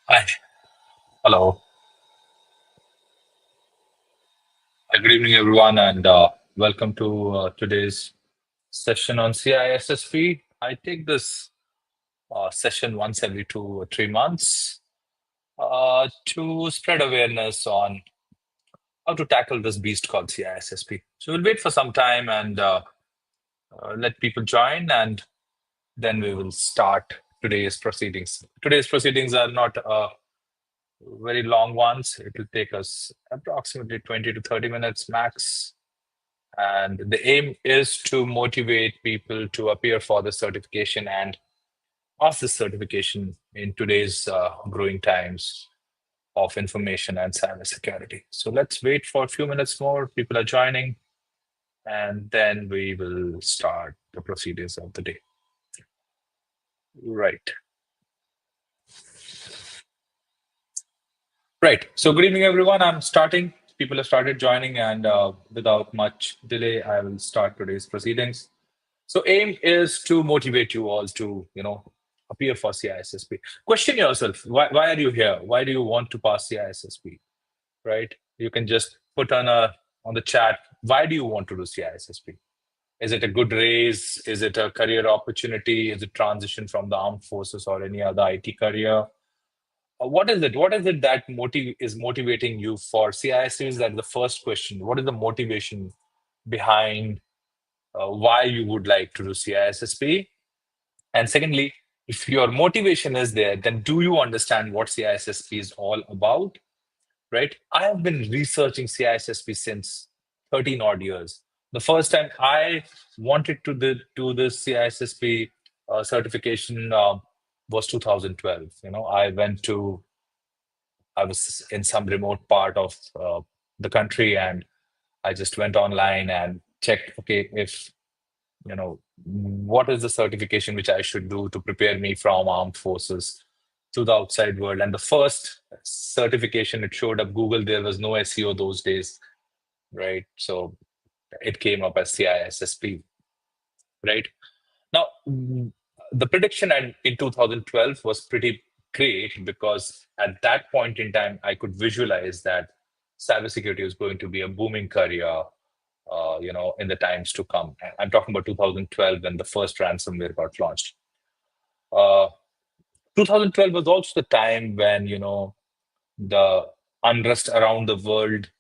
Hi. Hello. Good evening, everyone, and welcome to today's session on CISSP. I take this session once every 2 or 3 months to spread awareness on how to tackle this beast called CISSP. So we'll wait for some time and let people join, and then we will start today's proceedings. Today's proceedings are not very long ones. It will take us approximately 20 to 30 minutes max. And the aim is to motivate people to appear for the certification and pass this certification in today's growing times of information and cybersecurity. So let's wait for a few minutes more. People are joining, and then we will start the procedures of the day. Right. Right. So good evening, everyone. I'm starting. People have started joining, and without much delay, I will start today's proceedings. So aim is to motivate you all to, appear for CISSP. Question yourself, why are you here? Why do you want to pass CISSP? Right? You can just put on the chat, why do you want to do CISSP? Is it a good raise? Is it a career opportunity? Is it transition from the armed forces or any other IT career? What is it? What is it that is motivating you for CISSP? Is that the first question? What is the motivation behind why you would like to do CISSP? And secondly, if your motivation is there, then do you understand what CISSP is all about? Right? I have been researching CISSP since 13 odd years. The first time I wanted to do this CISSP certification was 2012. I was in some remote part of the country, and I just went online and checked, okay, if what is the certification which I should do to prepare me from armed forces to the outside world. And the first certification, it showed up Google. There was no SEO those days, right? So it came up as CISSP, right? Now, the prediction in 2012 was pretty great because at that point in time, I could visualize that cybersecurity was going to be a booming career, in the times to come. I'm talking about 2012 when the first ransomware got launched. Uh, 2012 was also the time when, the unrest around the world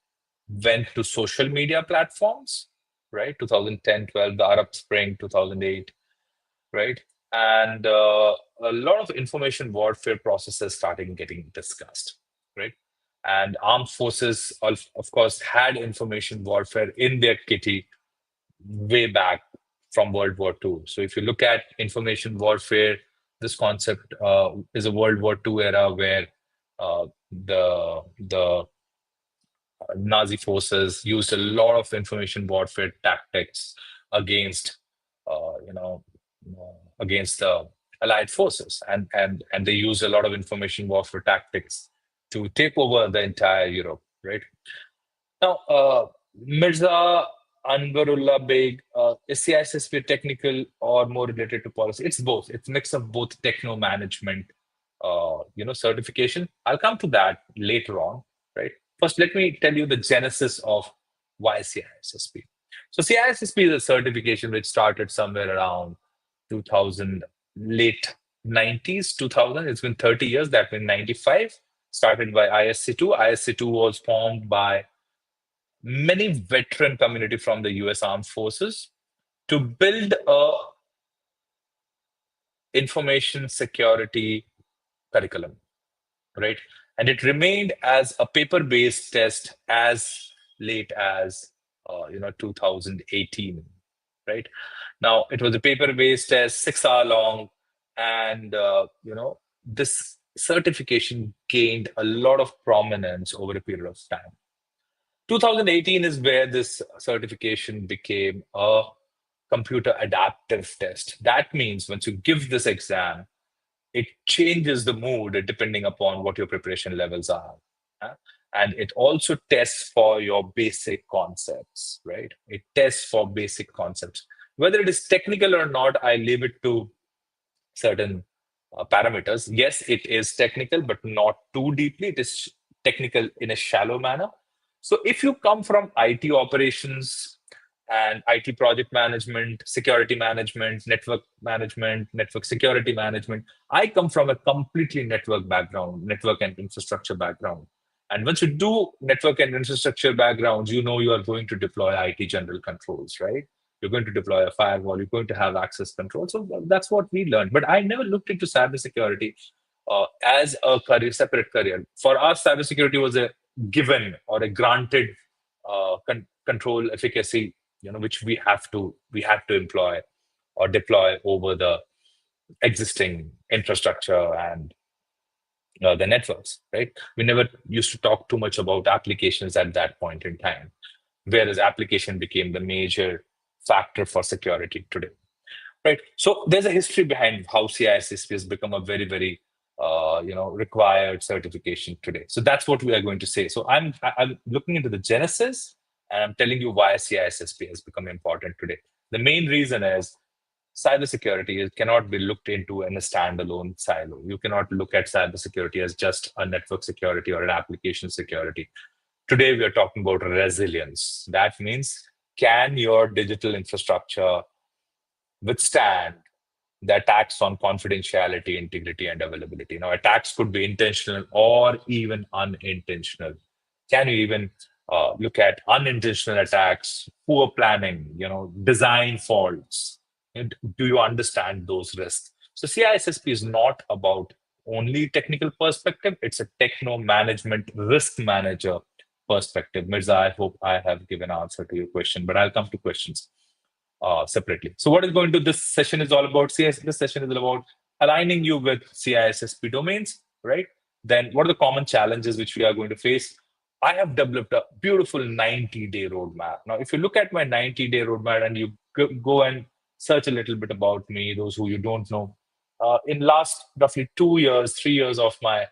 went to social media platforms, right? 2010, 12, the Arab Spring, 2008, right? And a lot of information warfare processes started getting discussed, right? And armed forces, of course, had information warfare in their kitty way back from World War II. So if you look at information warfare, this concept is a World War II era where the Nazi forces used a lot of information warfare tactics against against the Allied forces, and they used a lot of information warfare tactics to take over the entire Europe. Right now, Mirza Anwarullah Beg, is CISSP technical or more related to policy? It's both. It's a mix of both techno management, certification. I'll come to that later on, right? First, let me tell you the genesis of why CISSP. So CISSP is a certification which started somewhere around 2000, late 90s, 2000. It's been 30 years. That means 95. Started by ISC2. ISC2 was formed by many veteran community from the US Armed Forces to build a information security curriculum, right? And it remained as a paper-based test as late as 2018, right? Now it was a paper-based test, 6 hour long, and this certification gained a lot of prominence over a period of time. 2018 is where this certification became a computer adaptive test. That means once you give this exam, it changes the mood depending upon what your preparation levels are. And it also tests for your basic concepts, right? It tests for basic concepts. Whether it is technical or not, I leave it to certain parameters. Yes, it is technical, but not too deeply. It is technical in a shallow manner. So if you come from IT operations and IT project management, security management, network security management, I come from a completely network background, network and infrastructure background. And once you do network and infrastructure backgrounds, you know you are going to deploy IT general controls, right? You're going to deploy a firewall. You're going to have access control. So that's what we learned. But I never looked into cybersecurity as a career, separate career. For us, cybersecurity was a given or a granted control efficacy, which we have to employ or deploy over the existing infrastructure and the networks, right? We never used to talk too much about applications at that point in time, whereas application became the major factor for security today. Right. So there's a history behind how CISSP has become a very, very required certification today. So that's what we are going to say. So I'm looking into the genesis, and I'm telling you why CISSP has become important today. The main reason is cybersecurity cannot be looked into in a standalone silo. You cannot look at cybersecurity as just a network security or an application security. Today, we are talking about resilience. That means, can your digital infrastructure withstand the attacks on confidentiality, integrity, and availability? Now, attacks could be intentional or even unintentional. Can you even look at unintentional attacks, poor planning, design faults? And do you understand those risks? So CISSP is not about only technical perspective. It's a techno management risk manager perspective. Mirza, I hope I have given answer to your question, but I'll come to questions separately. So what is going to this session is all about? This session is all about aligning you with CISSP domains, right? Then what are the common challenges which we are going to face? I have developed a beautiful 90-day roadmap. Now, if you look at my 90-day roadmap and you go and search a little bit about me, those who you don't know, in last roughly 2 years, 3 years of my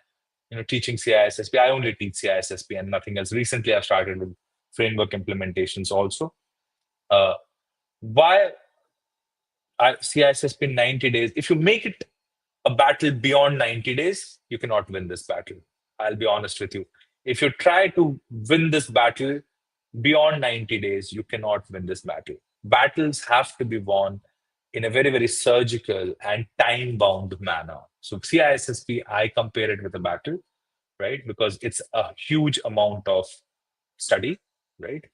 teaching CISSP, I only teach CISSP and nothing else. Recently, I've started with framework implementations also. Uh, why CISSP in 90 days? If you make it a battle beyond 90 days, you cannot win this battle. I'll be honest with you. If you try to win this battle beyond 90 days, you cannot win this battle. Battles have to be won in a very, very surgical and time bound manner. So, CISSP, I compare it with a battle, right? Because it's a huge amount of study, right?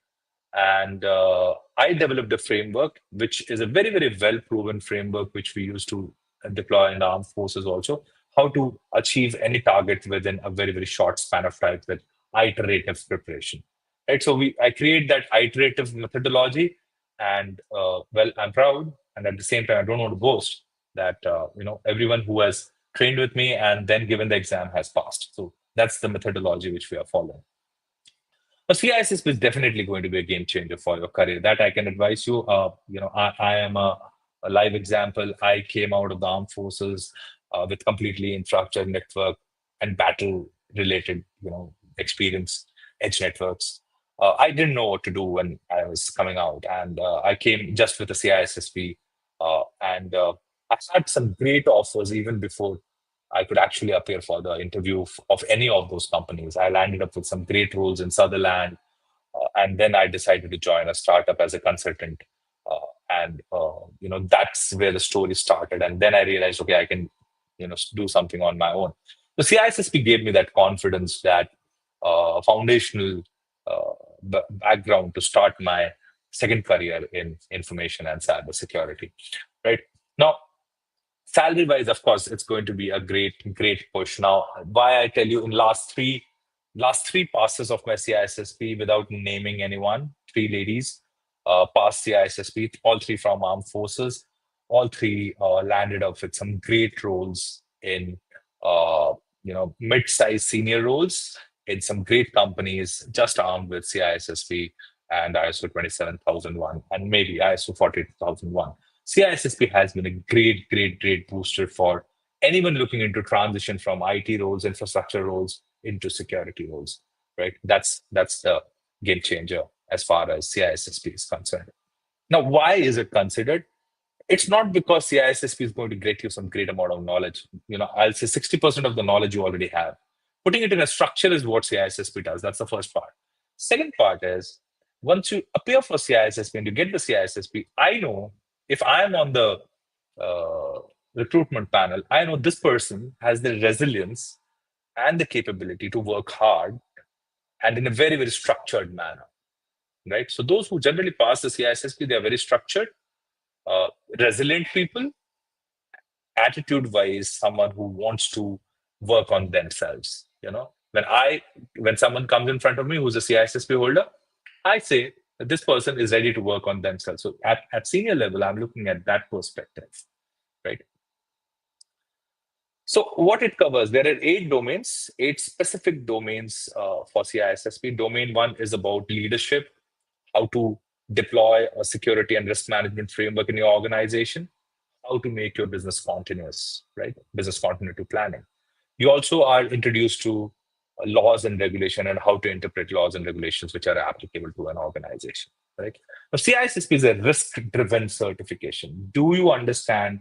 And I developed a framework, which is a very, very well proven framework, which we use to deploy in the armed forces also, how to achieve any target within a very, very short span of time with iterative preparation. Right. So I create that iterative methodology, and well, I'm proud. And at the same time, I don't want to boast that, everyone who has trained with me and then given the exam has passed. So that's the methodology which we are following. CISSP is definitely going to be a game changer for your career. That I can advise you. I am a live example. I came out of the armed forces with completely infrastructure, network, and battle related, experience, edge networks. I didn't know what to do when I was coming out, and I came just with a CISSP, and I had some great offers even before I could actually appear for the interview of any of those companies. I landed up with some great roles in Sutherland, and then I decided to join a startup as a consultant. And that's where the story started. And then I realized, okay, I can, do something on my own. The CISSP gave me that confidence, that foundational background to start my second career in information and cybersecurity. Right now, salary wise, of course, it's going to be a great push. Now, why I tell you, in last three passes of my CISSP, without naming anyone, three ladies passed CISSP, all three from armed forces. All three landed up with some great roles in mid-sized senior roles in some great companies just armed with CISSP and ISO 27001 and maybe ISO 42001. CISSP has been a great booster for anyone looking into transition from IT roles, infrastructure roles into security roles. Right? That's the game changer as far as CISSP is concerned. Now, why is it considered? It's not because CISSP is going to get you some great amount of knowledge. I'll say 60% of the knowledge you already have. Putting it in a structure is what CISSP does. That's the first part. Second part is once you appear for CISSP and you get the CISSP, I know if I'm on the uh, recruitment panel, I know this person has the resilience and the capability to work hard and in a very, very structured manner, right? So those who generally pass the CISSP, they are very structured, uh, resilient people, attitude wise, someone who wants to work on themselves. When someone comes in front of me who's a CISSP holder, I say that this person is ready to work on themselves. So at senior level, I'm looking at that perspective, right? So what it covers, there are 8 domains, 8 specific domains for CISSP. Domain one is about leadership, how to deploy a security and risk management framework in your organization, how to make your business continuous, right? Business continuity planning. You also are introduced to laws and regulation and how to interpret laws and regulations which are applicable to an organization, right? Now, CISSP is a risk-driven certification. Do you understand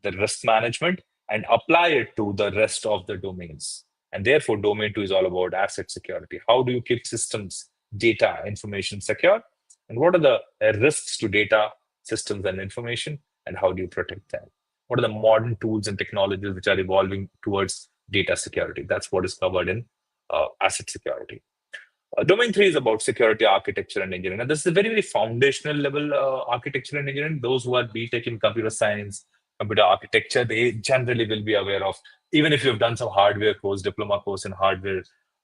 the risk management and apply it to the rest of the domains? And therefore, domain two is all about asset security. How do you keep systems, data, information secure? And what are the risks to data, systems, and information? And how do you protect them? What are the modern tools and technologies which are evolving towards data security? That's what is covered in asset security. Domain three is about security architecture and engineering. And this is a very, very foundational level architecture and engineering. Those who are BTech in computer science, computer architecture, they generally will be aware of, even if you've done some hardware course, diploma course in hardware,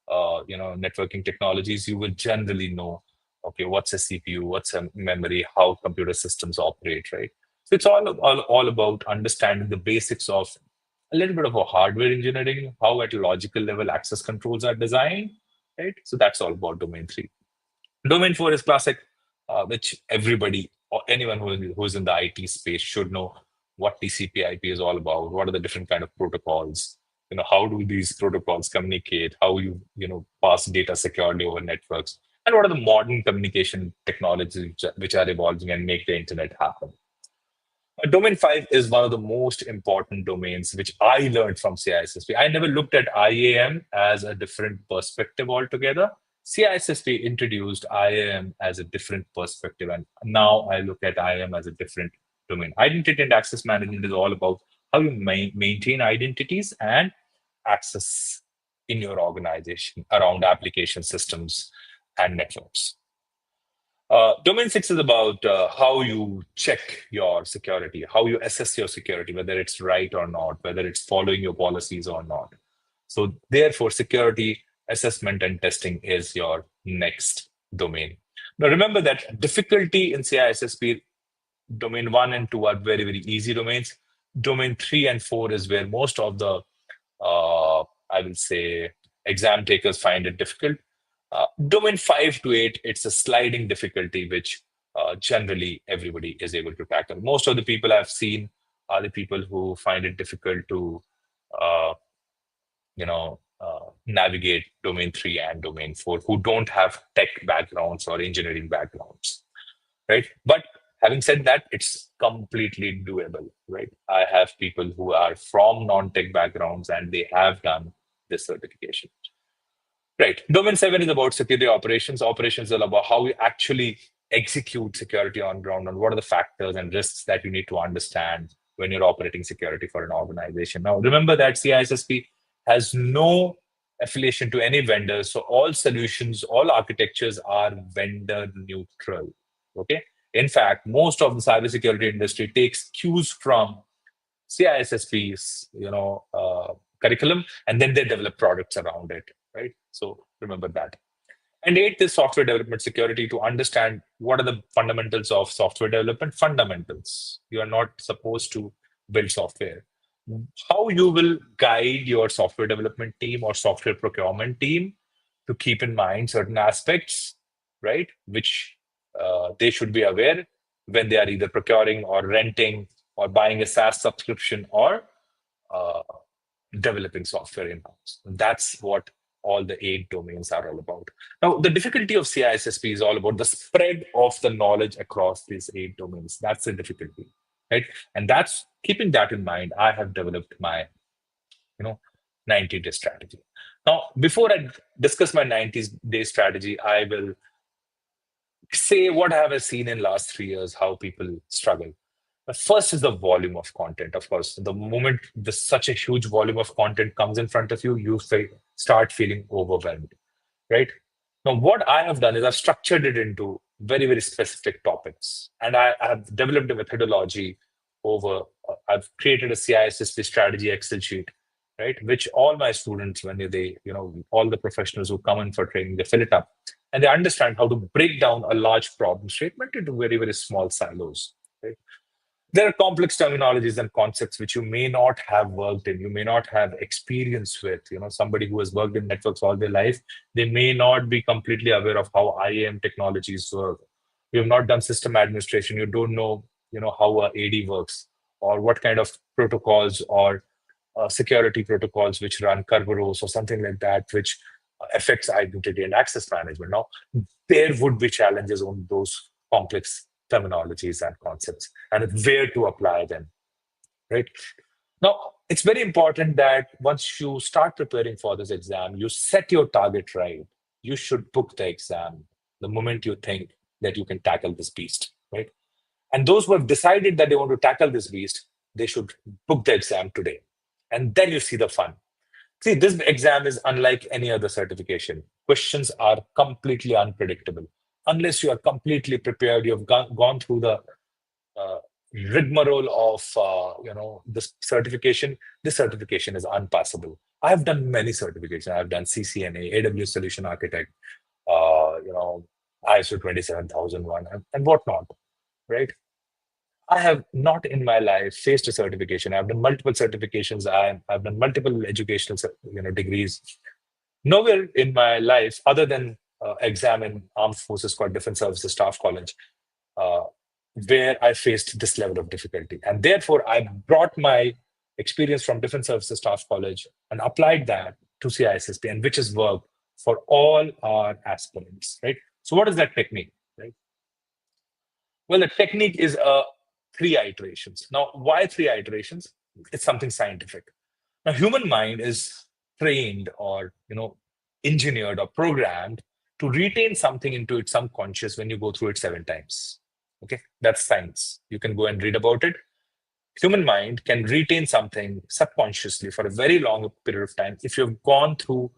networking technologies, you will generally know, okay, what's a CPU, what's a memory, how computer systems operate, right? So it's all about understanding the basics of a little bit of a hardware engineering, how at a logical level access controls are designed, right? So that's all about domain three. Domain four is classic, which everybody or anyone who's in the IT space should know what TCP/IP is all about. What are the different kind of protocols? How do these protocols communicate? How you pass data securely over networks? And what are the modern communication technologies which are evolving and make the internet happen? Domain 5 is one of the most important domains, which I learned from CISSP. I never looked at IAM as a different perspective altogether. CISSP introduced IAM as a different perspective, and now I look at IAM as a different domain. Identity and access management is all about how you maintain identities and access in your organization around application systems and networks. Domain six is about how you check your security, how you assess your security, whether it's right or not, whether it's following your policies or not. So, therefore, security assessment and testing is your next domain. Now, remember that difficulty in CISSP, domain one and two are very, very easy domains. Domain three and four is where most of the, I will say, exam takers find it difficult. Domain 5 to 8, it's a sliding difficulty, which generally everybody is able to tackle. Most of the people I've seen are the people who find it difficult to, uh, navigate domain 3 and domain 4, who don't have tech backgrounds or engineering backgrounds, right? But having said that, it's completely doable, right? I have people who are from non-tech backgrounds and they have done this certification. Right. Domain 7 is about security operations. Operations are about how you actually execute security on ground and what are the factors and risks that you need to understand when you're operating security for an organization. Now, remember that CISSP has no affiliation to any vendors. So all solutions, all architectures are vendor neutral. Okay. In fact, most of the cybersecurity industry takes cues from CISSP's, curriculum, and then they develop products around it, right? So remember that. And eighth is software development security, to understand what are the fundamentals of software development. Fundamentals. You are not supposed to build software. How you will guide your software development team or software procurement team to keep in mind certain aspects, right? Which they should be aware when they are either procuring or renting or buying a SaaS subscription or uh, developing software in-house. That's what all the 8 domains are all about. Now, the difficulty of CISSP is all about the spread of the knowledge across these 8 domains. That's the difficulty. right? And that's keeping that in mind, I have developed my, 90-day strategy. Now, before I discuss my 90-day strategy, I will say what have I seen in last 3 years, how people struggle. First is the volume of content. Of course, the moment such a huge volume of content comes in front of you, you start feeling overwhelmed, right? Now, what I have done is I've structured it into very, very specific topics. And I have developed a methodology over, I've created a CISSP strategy Excel sheet, right? Which all my students, when they, all the professionals who come in for training, they fill it up and they understand how to break down a large problem statement into very, very small silos, right? There are complex terminologies and concepts which you may not have worked in, you may not have experience with. Somebody who has worked in networks all their life, they may not be completely aware of how IAM technologies work. You have not done system administration, you don't know, how a AD works, or what kind of protocols or security protocols which run Kerberos or something like that, which affects identity and access management. Now, there would be challenges on those complex terminologies and concepts and where to apply them, right? Now, it's very important that once you start preparing for this exam, you set your target right. You should book the exam the moment you think that you can tackle this beast, right? And those who have decided that they want to tackle this beast, they should book the exam today. And then you see the fun. See, this exam is unlike any other certification. Questions are completely unpredictable. Unless you are completely prepared, you have gone through the uh, rigmarole of this certification. This certification is unpassable. I have done many certifications. I've done CCNA, AWS Solution Architect, ISO 27001, and whatnot. Right? I have not in my life faced a certification. I've done multiple certifications. I've done multiple educational degrees. Nowhere in my life, other than exam in Armed Forces called Defense Services Staff College, uh, where I faced this level of difficulty. And therefore, I brought my experience from Defense Services Staff College and applied that to CISSP, and which has worked for all our aspirants, right? So what is that technique, right? Well, the technique is three iterations. Now, why three iterations? It's something scientific. Now, human mind is trained or engineered or programmed to retain something into its subconscious when you go through it 7 times. Okay, that's science. You can go and read about it. Human mind can retain something subconsciously for a very long period of time if you've gone through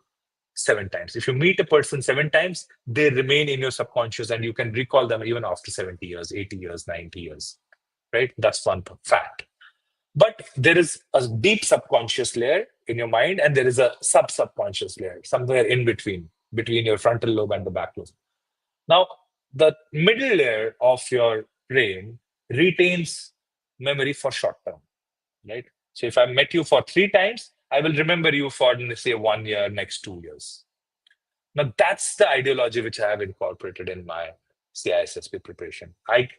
7 times. If you meet a person 7 times, they remain in your subconscious and you can recall them even after 70 years, 80 years, 90 years, right? That's one fact. But there is a deep subconscious layer in your mind, and there is a sub-subconscious layer somewhere in between your frontal lobe and the back lobe. Now, the middle layer of your brain retains memory for short term, right? So if I met you for 3 times, I will remember you for, say, 1 year, next 2 years. Now, that's the ideology which I have incorporated in my CISSP preparation. I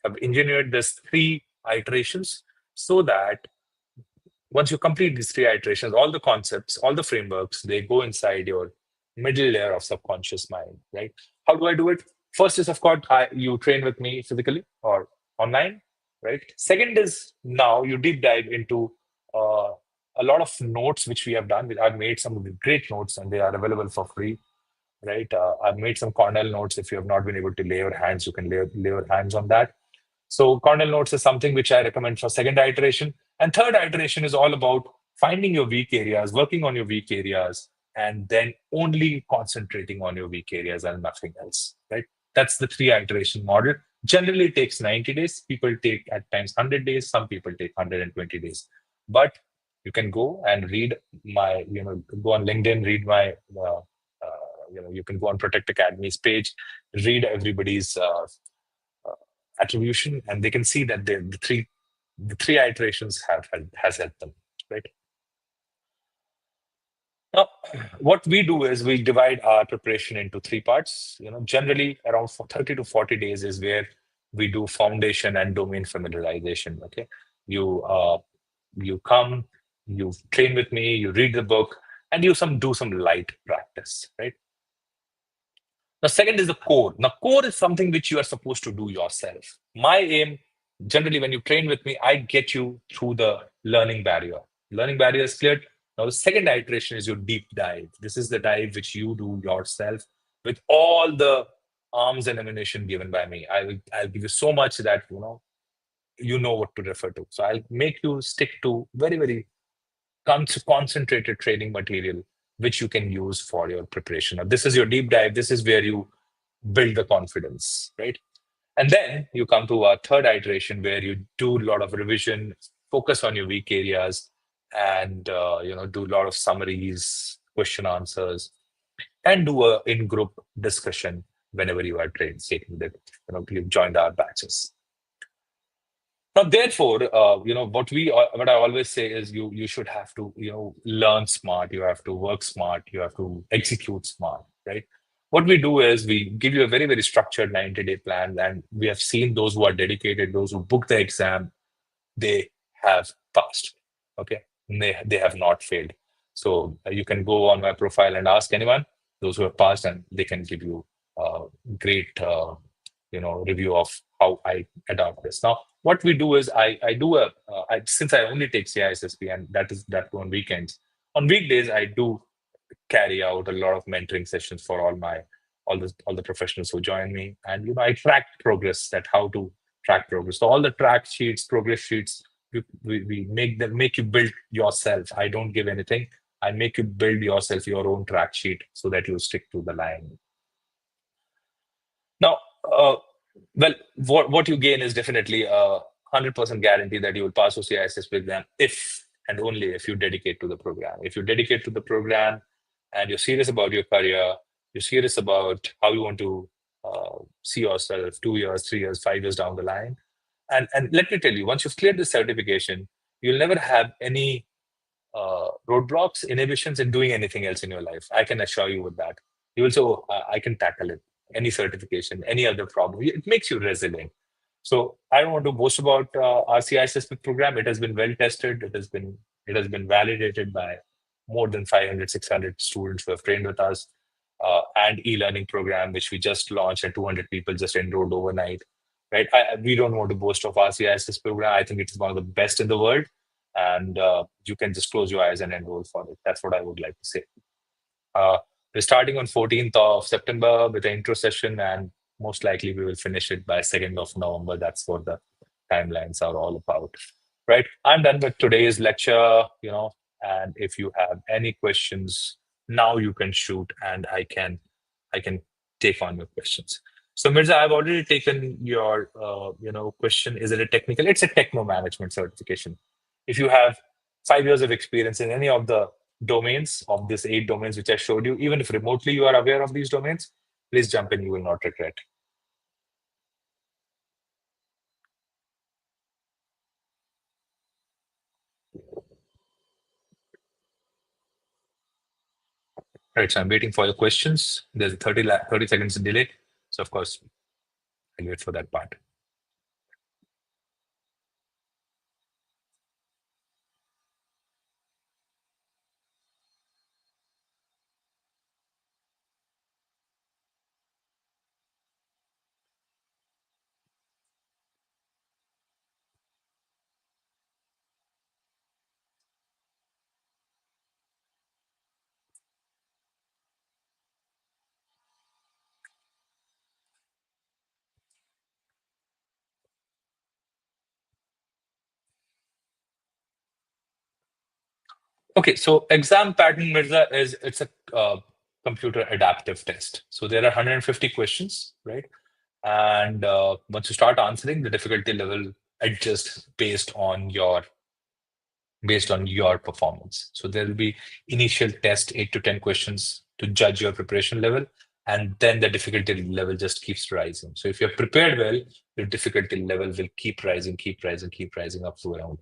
have engineered this three iterations so that once you complete these three iterations, all the concepts, all the frameworks, they go inside your middle layer of subconscious mind, right? How do I do it? First is, of course, you train with me physically or online, right? Second is now you deep dive into uh, a lot of notes which we have done. I've made some great notes and they are available for free, right? I've made some Cornell notes. If you have not been able to lay your hands, you can lay your hands on that. So Cornell Notes is something which I recommend for second iteration. And third iteration is all about finding your weak areas, working on your weak areas, and then only concentrating on your weak areas and nothing else, right? That's the three iteration model. Generally, it takes 90 days. People take at times 100 days. Some people take 120 days. But you can go and read my, go on LinkedIn, read my, you can go on Protect Academy's page, read everybody's attribution, and they can see that the three iterations has helped them, right? Now, what we do is we divide our preparation into three parts. Generally around 30 to 40 days is where we do foundation and domain familiarization. Okay, you come, you train with me, you read the book, and you do some light practice, right? The second is the core. Now, core is something which you are supposed to do yourself. My aim generally when you train with me, I get you through the learning barrier. Learning barrier is cleared. Now the second iteration is your deep dive. This is the dive which you do yourself with all the arms and ammunition given by me. I'll give you so much that you know what to refer to. So I'll make you stick to very, very concentrated training material which you can use for your preparation. Now, this is your deep dive. This is where you build the confidence, right? And then you come to our third iteration where you do a lot of revision, focus on your weak areas, and do a lot of summaries, question answers, and do a in-group discussion whenever you are trained, taking that you've joined our batches. Now, therefore, what I always say is you should have to learn smart, you have to work smart, you have to execute smart, right? What we do is we give you a very, very structured 90-day plan, and we have seen those who are dedicated, those who book the exam, they have passed. Okay, they have not failed. So you can go on my profile and ask anyone, those who have passed, and they can give you a great review of how I adopt this. Now, what we do is I do since I only take CISSP, and that on weekends. On weekdays, I do carry out a lot of mentoring sessions for all the professionals who join me, and I track progress, that how to track progress. So all the track sheets, progress sheets, we make you build yourself. I don't give anything. I make you build yourself your own track sheet so that you stick to the line. Now, well, what you gain is definitely a 100% guarantee that you will pass OCISS exam if and only if you dedicate to the program. If you dedicate to the program and you're serious about your career, you're serious about how you want to see yourself 2 years, 3 years, 5 years down the line. And let me tell you, once you've cleared this certification, you'll never have any roadblocks, inhibitions in doing anything else in your life. I can assure you with that. You will say, oh, I can tackle it. Any certification, any other problem. It makes you resilient. So I don't want to boast about our CISSP program. It has been well tested. It has been validated by more than 500, 600 students who have trained with us, and e-learning program, which we just launched, and 200 people just enrolled overnight. Right? We don't want to boast of our CISSP program. I think it's one of the best in the world, and you can just close your eyes and enroll for it. That's what I would like to say. Uh, we're starting on 14th of September with an intro session, and most likely we will finish it by 2nd of November. That's what the timelines are all about. Right. I'm done with today's lecture, and if you have any questions, now you can shoot, and I can take on your questions. So Mirza, I've already taken your question. Is it a technical? It's a techno management certification. If you have 5 years of experience in any of the domains of these 8 domains which I showed you, even if remotely you are aware of these domains, please jump in. You will not regret. Right. So I'm waiting for your questions. There's a 30 seconds delay. So of course, I'll wait for that part. Okay, so exam pattern, Mirza, it's a computer adaptive test. So there are 150 questions, right? And once you start answering, the difficulty level adjusts based on your performance. So there will be initial test 8 to 10 questions to judge your preparation level, and then the difficulty level just keeps rising. So if you're prepared well, your difficulty level will keep rising, keep rising, keep rising up to around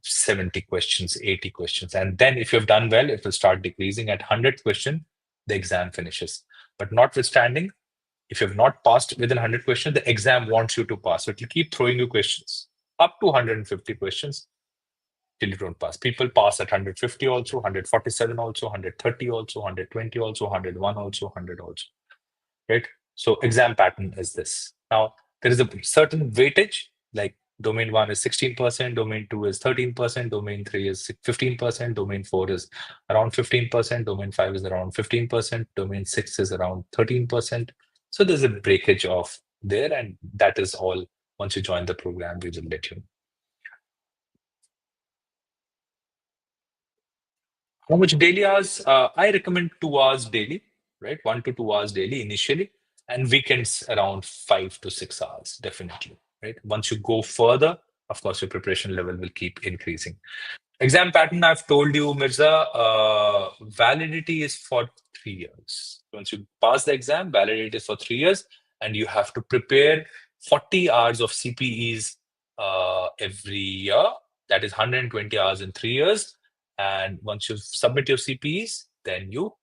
70 questions, 80 questions. And then if you've done well, it will start decreasing. At 100 question, the exam finishes. But notwithstanding, if you've not passed within 100 questions, the exam wants you to pass. So it will keep throwing you questions up to 150 questions till you don't pass. People pass at 150 also, 147 also, 130 also, 120 also, 101 also, 100 also. Right? So exam pattern is this. Now, there is a certain weightage Like domain one is 16%, domain two is 13%, domain three is 15%, domain four is around 15%, domain five is around 15%, domain six is around 13%. So there's a breakage of there, and that is all. Once you join the program, we will let you know. How much daily hours? I recommend 2 hours daily, right? 1 to 2 hours daily initially, and weekends around 5 to 6 hours, definitely, right? Once you go further, of course, your preparation level will keep increasing. Exam pattern, I've told you, Mirza, validity is for 3 years. Once you pass the exam, validity is for 3 years, and you have to prepare 40 hours of CPEs every year. That is 120 hours in 3 years. And once you submit your CPEs, then you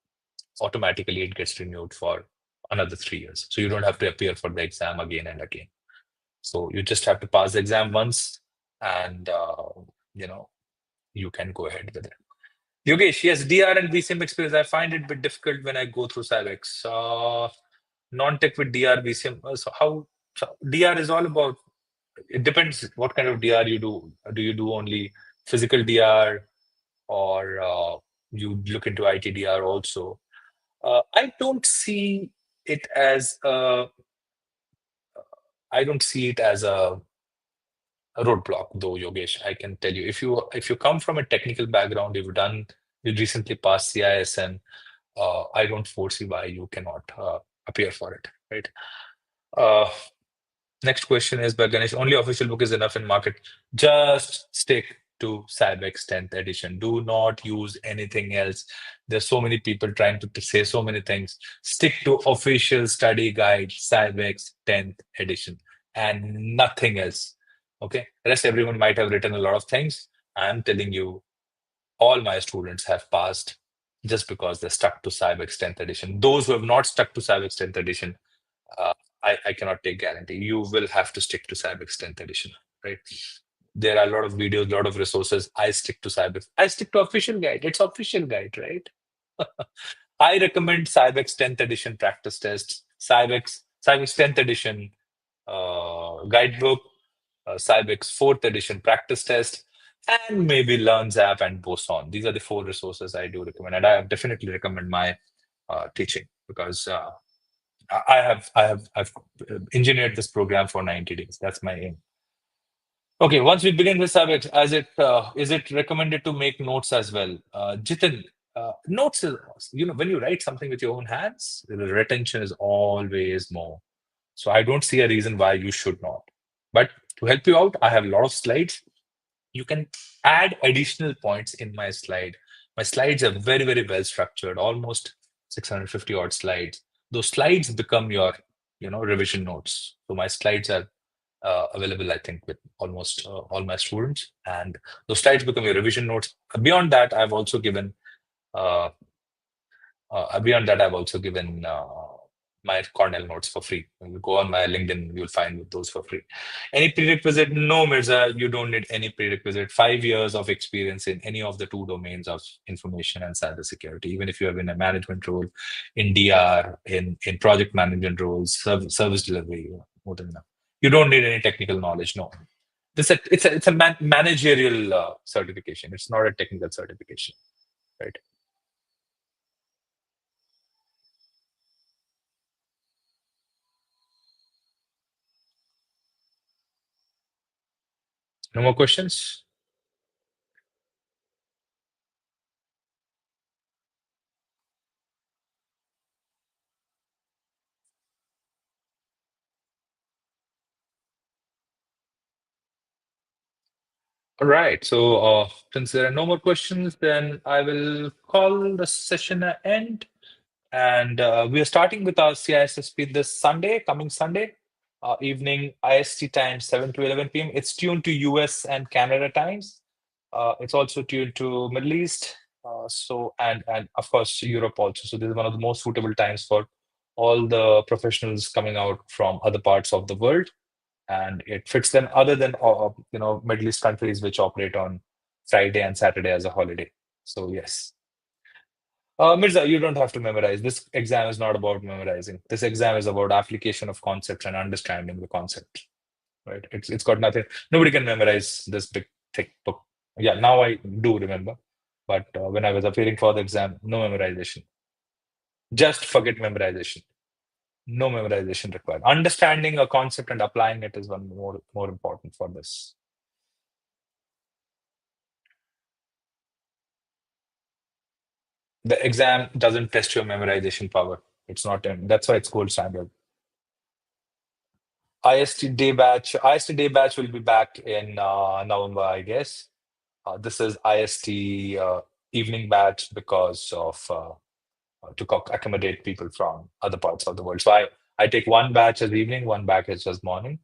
automatically it gets renewed for another 3 years. So you don't have to appear for the exam again and again. So you just have to pass the exam once, and you know you can go ahead with it. Yogesh, yes, DR and VCM experience. I find it a bit difficult when I go through Cybex. Non-tech with DR, VCM. So how DR is all about? It depends what kind of DR you do. Do you do only physical DR, or you look into ITDR also? I don't see it as I don't see it as a roadblock, though, Yogesh. I can tell you, if you come from a technical background, you recently passed CISN. I don't foresee why you cannot appear for it, right? Uh, Next question is by Ganesh. Only official book is enough in market. Just stick to Cybex 10th edition. Do not use anything else. There's so many people trying to say so many things. Stick to official study guide, Cybex 10th edition, and nothing else. Okay. Rest everyone might have written a lot of things. I'm telling you, all my students have passed just because they stuck to Cybex 10th edition. Those who have not stuck to Cybex 10th edition, uh, I cannot take guarantee. You will have to stick to Cybex 10th edition, right? There are a lot of videos, a lot of resources. I stick to Cybex. I stick to official guide. It's official guide, right? I recommend Cybex 10th edition practice tests, Cybex 10th edition guidebook, Cybex 4th edition practice test, and maybe Learns app and Boson. These are the four resources I do recommend, and I definitely recommend my teaching because I've engineered this program for 90 days. That's my aim. Okay, once we begin with subject, as it is it recommended to make notes as well? Jitin, notes is, when you write something with your own hands, the retention is always more. So I don't see a reason why you should not. But to help you out, I have a lot of slides. You can add additional points in my slide. My slides are very, very well structured, almost 650 odd slides. Those slides become your, revision notes. So my slides are available, I think, with almost all my students, and those slides become your revision notes. Beyond that, I've also given uh, my Cornell notes for free. When you go on my LinkedIn, you'll find those for free. Any prerequisite? No, Mirza, you don't need any prerequisite. 5 years of experience in any of the two domains of information and cybersecurity, even if you have in a management role, in DR, in project management roles, service delivery, more than enough. You don't need any technical knowledge. No, it's a managerial certification. It's not a technical certification, right? No more questions. All right. So, since there are no more questions, then I will call the session an end. And we are starting with our CISSP this Sunday, coming Sunday, evening IST time, 7 to 11 p.m. It's tuned to US and Canada times. It's also tuned to Middle East, and of course Europe also. So this is one of the most suitable times for all the professionals coming out from other parts of the world, and it fits them other than Middle East countries which operate on Friday and Saturday as a holiday. So yes, Mirza, you don't have to memorize. This exam is not about memorizing. This exam is about application of concepts and understanding the concept. right? It's got nothing. Nobody can memorize this big thick book. Yeah, now I do remember, but when I was appearing for the exam, no memorization. Just forget memorization. No memorization required. Understanding a concept and applying it is one more important for this. The exam doesn't test your memorization power. It's not. That's why it's gold standard. IST day batch will be back in November, I guess. This is IST evening batch because of to accommodate people from other parts of the world. So I take one batch as evening, one batch as just morning,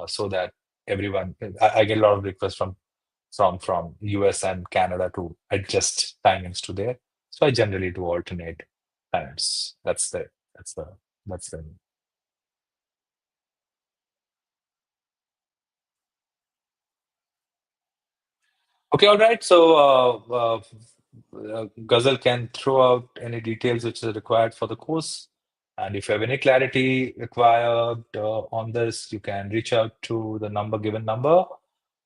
so that everyone. I get a lot of requests from US and Canada to adjust timings to there. So I generally do alternate times. That's the that's the Okay, all right. So Ghazal can throw out any details which is required for the course. And if you have any clarity required on this, you can reach out to the given number.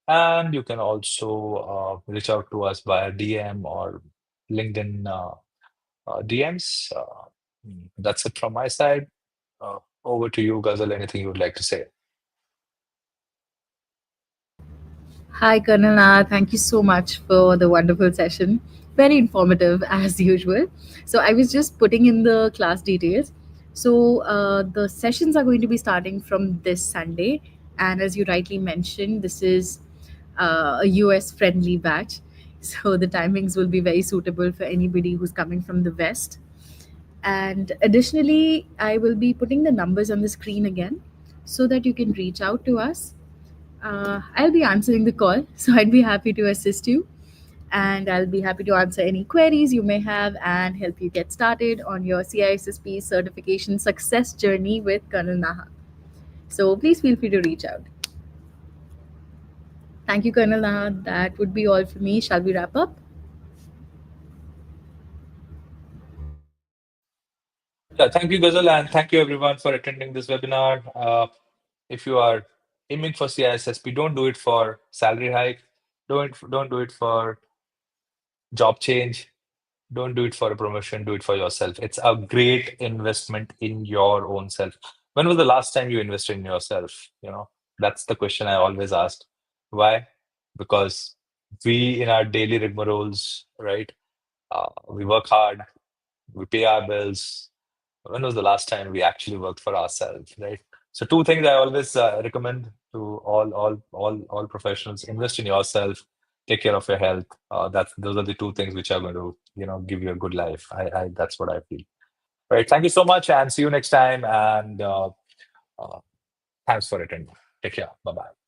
And you can also reach out to us via DM or LinkedIn DMs. That's it from my side. Over to you, Ghazal. Anything you would like to say? Hi, Karnana. Thank you so much for the wonderful session. Very informative as usual. So, I was just putting in the class details. So, the sessions are going to be starting from this Sunday. And as you rightly mentioned, this is a US friendly batch. So, the timings will be very suitable for anybody who's coming from the West. And additionally, I will be putting the numbers on the screen again so that you can reach out to us. I'll be answering the call, so I'd be happy to assist you. And I'll be happy to answer any queries you may have and help you get started on your CISSP certification success journey with Colonel Naha. So please feel free to reach out. Thank you, Colonel Naha. That would be all for me. Shall we wrap up? Yeah, thank you, Ghazal, and thank you everyone for attending this webinar. If you are aiming for CISSP, don't do it for salary hike. Don't do it for job change. Don't do it for a promotion. Do it for yourself. It's a great investment in your own self. When was the last time you invested in yourself? That's the question I always asked. Why? Because we in our daily rigmaroles, right? We work hard, we pay our bills. When was the last time we actually worked for ourselves, right? So two things I always recommend to all professionals: invest in yourself, take care of your health. Those are the two things which are going to give you a good life. I That's what I feel. Right. Thank you so much, and see you next time. And uh, thanks for attending. Take care. Bye bye.